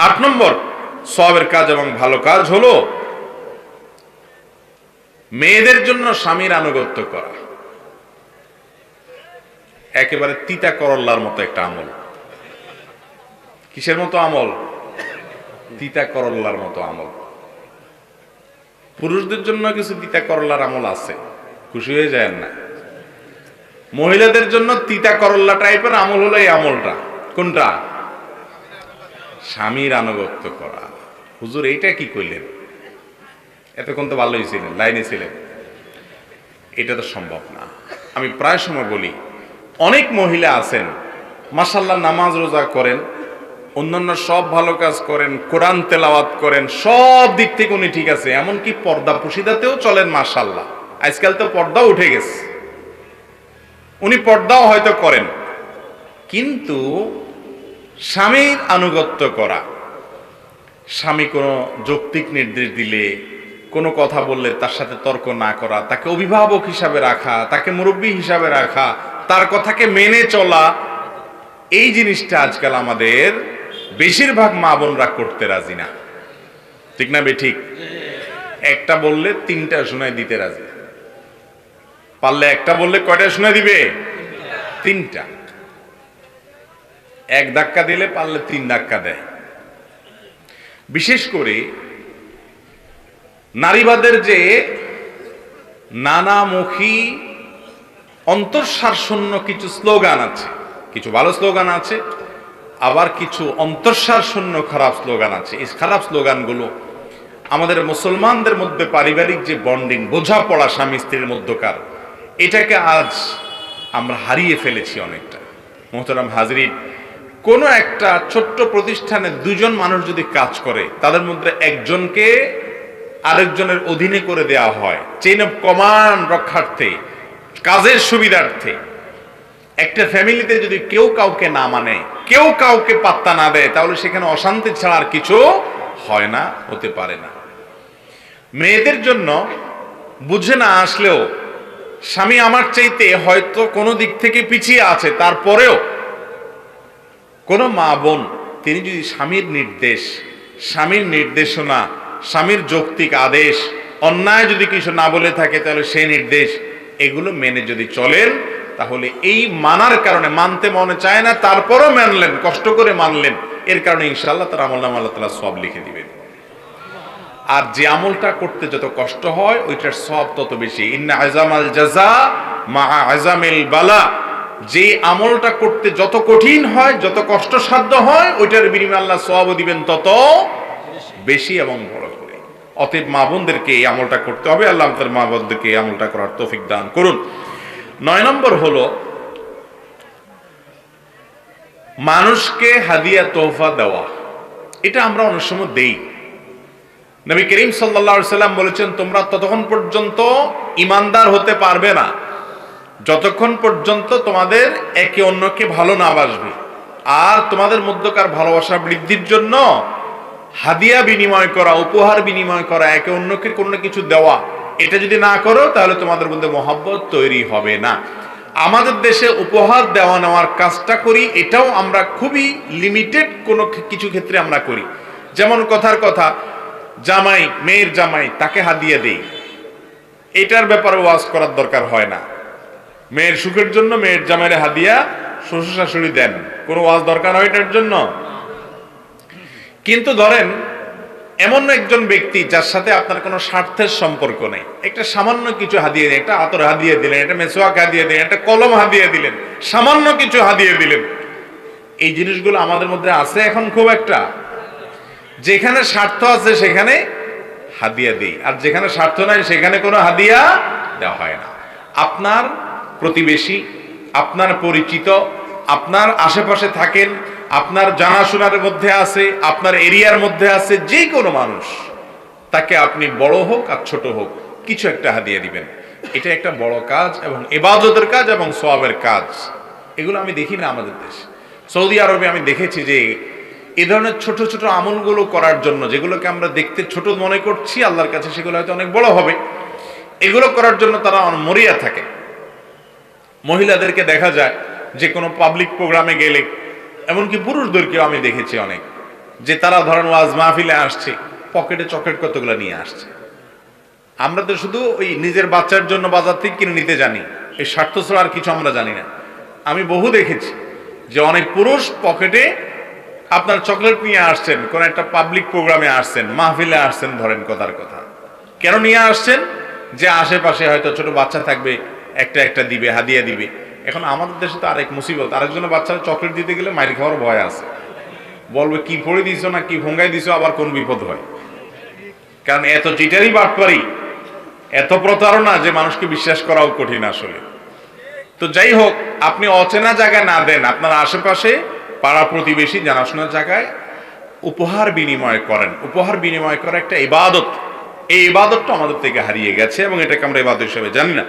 8 নম্বর সওয়াবের কাজ এবং ভালো কাজ হলো মেয়েদের জন্য স্বামীর আনুগত্য করা। একেবারে তিতা করল্লার মতো একটা আমল। কিসের মতো আমল? তিতা করল্লার মতো আমল। পুরুষদের জন্য কিছু তিতা করল্লার আমল আছে, খুশি হয়ে যায় না? মহিলাদের জন্য তিতা করল্লা টাইপের আমল হলো এই আমলটা। কোনটা? স্বামীর আনুগত্য করা। হুজুর এইটা কি কইলেন? এতক্ষণ তো ভালোই ছিলেন, লাইনে ছিলেন। এটা তো সম্ভব না। আমি প্রায় সময় বলি, অনেক মহিলা আছেন মাশাআল্লাহ নামাজ রোজা করেন, অন্যান্য সব ভালো কাজ করেন, কোরআন তেলাওয়াত করেন, সব দিক থেকে উনি ঠিক আছে, এমনকি পর্দা পুশিদাতেও চলেন মাশাআল্লাহ। আজকাল তো পর্দাও উঠে গেছে, উনি পর্দাও হয়তো করেন, কিন্তু স্বামীর আনুগত্য করা, স্বামী কোনো যৌক্তিক নির্দেশ দিলে, কোনো কথা বললে তার সাথে তর্ক না করা, তাকে অভিভাবক হিসাবে রাখা, তাকে মুরব্বী হিসাবে রাখা, তার কথাকে মেনে চলা, এই জিনিসটা আজকাল আমাদের বেশিরভাগ মা বোনরা করতে রাজি না। ঠিক না বেঠিক? একটা বললে 3টা শোনায় দিতে রাজি, পারলে একটা বললে কয়টা শোনায় দিবে? 3টা। এক ধাক্কা দিলে পারলে 3 ধাক্কা দেয়। বিশেষ করে নারীবাদের যে নানামুখী অন্তঃসার শূন্য কিছু স্লোগান আছে, কিছু ভালো স্লোগান আছে, আবার কিছু অন্তঃসার শূন্য খারাপ স্লোগান আছে। এই খারাপ স্লোগানগুলো আমাদের মুসলমানদের মধ্যে পারিবারিক যে বন্ডিং, বোঝাপড়া স্বামী স্ত্রীর মধ্যকার, এটাকে আজ আমরা হারিয়ে ফেলেছি অনেকটা। মোহতারাম হাজরিন, কোনো একটা ছোট্ট প্রতিষ্ঠানে 2জন মানুষ যদি কাজ করে, তাদের মধ্যে একজনকে আরেকজনের অধীনে করে দেওয়া হয় চেইন অফ কমান্ড রক্ষার্থে, কাজের সুবিধার্থে। একটা ফ্যামিলিতে যদি কেউ কাউকে না মানে, কেউ কাউকে পাত্তা না দেয়, তাহলে সেখানে অশান্তি ছাড়া আর কিছু হয় না, হতে পারে না। মেয়েদের জন্য বুঝে না আসলেও, স্বামী আমার চাইতে হয়তো কোনো দিক থেকে পিছিয়ে আছে, তারপরেও কোনো মা বোন তিনি যদি স্বামীর নির্দেশ, স্বামীর নির্দেশনা, স্বামীর যৌক্তিক আদেশ, অন্যায় যদি কিছু না বলে থাকে, তাহলে সেই নির্দেশ এগুলো মেনে যদি চলেন, তাহলে এই মানার কারণে, মানতে মনে চায় না তারপরও মানলেন, কষ্ট করে মানলেন, এর কারণে ইনশাআল্লাহ তার আমলনামা আল্লাহ তাআলা সওয়াব লিখে দিবেন। আর যে আমলটা করতে যত কষ্ট হয়, ওইটার সওয়াব তত বেশি। ইন্না আযামাল জাযা মা আযামিল বালা। যে আমলটা করতে যত কঠিন হয়, যত কষ্টসাধ্য হয়, ওইটার বিনিময়ে আল্লাহ সওয়াবও দিবেন তত বেশি এবং বড় করে। অতএব মা বোনদেরকে এই আমলটা করতে হবে। আল্লাহ আমাদের মা বোনদেরকে এই আমলটা করার তৌফিক দান করুন। 9 নম্বর হলো মানুষকে হাদিয়া তোহফা দেওয়া। এটা আমরা অনেক সময় দেই। নবী করিম সাল্লাল্লাহু আলাইহি সাল্লাম বলেছেন, তোমরা ততক্ষণ পর্যন্ত ঈমানদার হতে পারবে না যতক্ষণ পর্যন্ত তোমাদের একে অন্যকে ভালো না বাসবে। আর তোমাদের মধ্যকার ভালোবাসা বৃদ্ধির জন্য হাদিয়া বিনিময় করা, উপহার বিনিময় করা, একে অন্যকে কোনো কিছু দেওয়া, এটা যদি না করো তাহলে তোমাদের মধ্যে মহব্বত তৈরি হবে না। আমাদের দেশে উপহার দেওয়া নেওয়ার কাজটা করি, এটাও আমরা খুবই লিমিটেড কোনো কিছু ক্ষেত্রে আমরা করি। যেমন কথার কথা, জামাই, মেয়ের জামাই, তাকে হাদিয়া দেই, এটার ব্যাপারে ওয়াজ করার দরকার হয় না। মেয়ের সুখের জন্য মেয়ের জামাইরে হাদিয়া শ্বশুর শাশুড়ি দেন, কোনো ওয়াজ দরকার হয় এটার জন্য। কিন্তু ধরেন এমন একজন ব্যক্তি যার সাথে আপনার কোনো স্বার্থের সম্পর্ক নেই, একটা সামান্য কিছু হাদিয়ে দিলেন, একটা আতর হাদিয়ে দিলেন, একটা মেসওয়াক হাদিয়ে দিলেন, একটা কলম হাদিয়ে দিলেন, সামান্য কিছু হাদিয়ে দিলেন। এই জিনিসগুলো আমাদের মধ্যে আছে এখন খুব একটা। যেখানে স্বার্থ আছে সেখানে হাদিয়া দেই, আর যেখানে স্বার্থ নাই সেখানে কোনো হাদিয়া দেওয়া হয় না। আপনার প্রতিবেশী, আপনার পরিচিত, আপনার আশেপাশে থাকেন, আপনার জানাশোনার মধ্যে আছে, আপনার এরিয়ার মধ্যে আছে, যে কোনো মানুষ, তাকে আপনি বড় হোক আর ছোট হোক কিছু একটা হাদিয়া দিবেন। এটা একটা বড় কাজ এবং ইবাদতের কাজ এবং সওয়াবের কাজ। এগুলো আমি দেখি না আমাদের দেশে। সৌদি আরবে আমি দেখেছি যে এই ধরনের ছোট ছোট আমলগুলো করার জন্য, যেগুলোকে আমরা দেখতে ছোট মনে করছি, আল্লাহর কাছে সেগুলো হয়তো অনেক বড় হবে, এগুলো করার জন্য তারা মরিয়া থাকে। মহিলাদেরকে দেখা যায় যে কোনো পাবলিক প্রোগ্রামে গেলে, এমনকি পুরুষদেরকেও আমি দেখেছি অনেক, যে তারা ধরেন ওয়াজ মাহফিলে আসছে, পকেটে চকলেট কতগুলো নিয়ে আসছে। আমরা তো শুধু ওই নিজের বাচ্চার জন্য বাজার থেকে কিনে নিতে জানি, এই স্বার্থ ছাড়া আর কিছু আমরা জানি না। আমি বহু দেখেছি যে অনেক পুরুষ পকেটে আপনার চকলেট নিয়ে আসছেন, কোন একটা পাবলিক প্রোগ্রামে আসছেন, মাহফিলে আসছেন, ধরেন কথার কথা, কেন নিয়ে আসছেন? যে আশেপাশে হয়তো ছোট বাচ্চা থাকবে, একটা একটা দিবে, হাদিয়া দিবে। এখন আমাদের দেশে তো আরেক মুসিবত, আরেকজনের বাচ্চারা চকলেট দিতে গেলে মাইর খাওয়ার ভয় আছে, বলবে কি পড়ে দিছো না কি ভঙ্গাই দিছো, আবার কোন বিপদ হয়। কারণ এত চিটারি বাটপারি, এত প্রতারণা যে মানুষকে বিশ্বাস করাও কঠিন আসলে। তো যাই হোক, আপনি অচেনা জায়গায় না দেন, আপনার আশেপাশে পাড়া প্রতিবেশী জানাশোনা জায়গায় উপহার বিনিময় করেন। উপহার বিনিময় করা একটা ইবাদত। এই ইবাদতটা আমাদের থেকে হারিয়ে গেছে এবং এটাকে আমরা ইবাদত হিসেবে জানি না।